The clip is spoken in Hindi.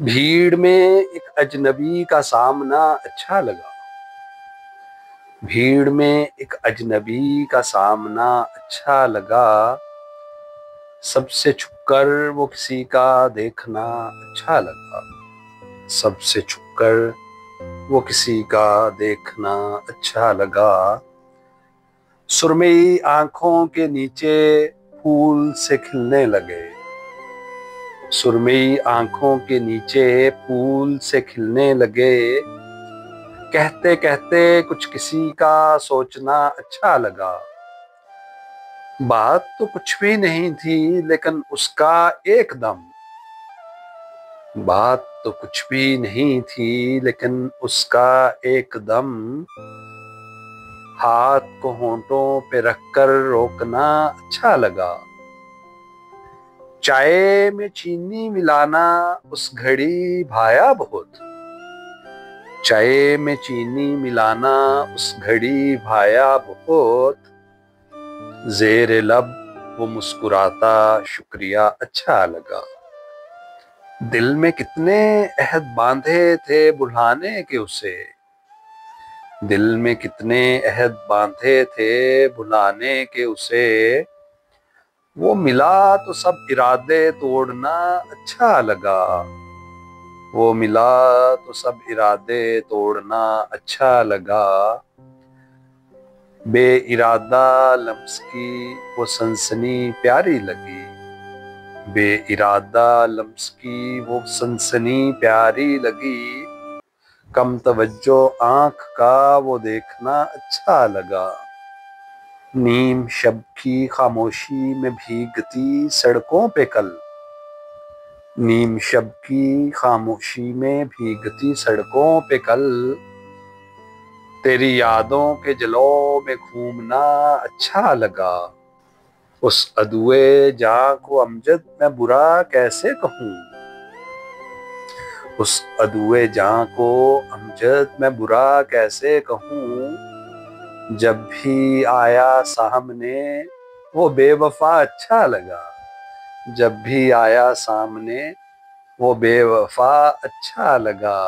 भीड़ में एक अजनबी का सामना अच्छा लगा। भीड़ में एक अजनबी का सामना अच्छा लगा। सबसे छुपकर वो किसी का देखना अच्छा लगा। सबसे छुपकर वो किसी का देखना अच्छा लगा। सुरमई आंखों के नीचे फूल से खिलने लगे। सुरमई आंखों के नीचे फूल से खिलने लगे। कहते कहते कुछ किसी का सोचना अच्छा लगा। बात तो कुछ भी नहीं थी लेकिन उसका एकदम। बात तो कुछ भी नहीं थी लेकिन उसका एकदम। हाथ को होंठों पे रखकर रोकना अच्छा लगा। चाय में चीनी मिलाना उस घड़ी भाया बहुत। चाय में चीनी मिलाना उस घड़ी भाया बहुत। ज़ेरे लब वो मुस्कुराता शुक्रिया अच्छा लगा। दिल में कितने अहद बांधे थे बुलाने के उसे। दिल में कितने अहद बांधे थे बुलाने के उसे। वो मिला तो सब इरादे तोड़ना अच्छा लगा। वो मिला तो सब इरादे तोड़ना अच्छा लगा। बेइरादा लम्स की वो सनसनी प्यारी लगी। बेइरादा लम्स की वो सनसनी प्यारी लगी। कम तवज्जो आंख का वो देखना अच्छा लगा। नीम शब की खामोशी में भीगती सड़कों पे कल। नीम शब की खामोशी में भीगती सड़कों पे कल। तेरी यादों के जलौं में घूमना अच्छा लगा। उस अदुए जां को अमजद मैं बुरा कैसे कहूँ। उस अदुए जां को अमजद मैं बुरा कैसे कहूँ। जब भी आया सामने वो बेवफा अच्छा लगा। जब भी आया सामने वो बेवफा अच्छा लगा।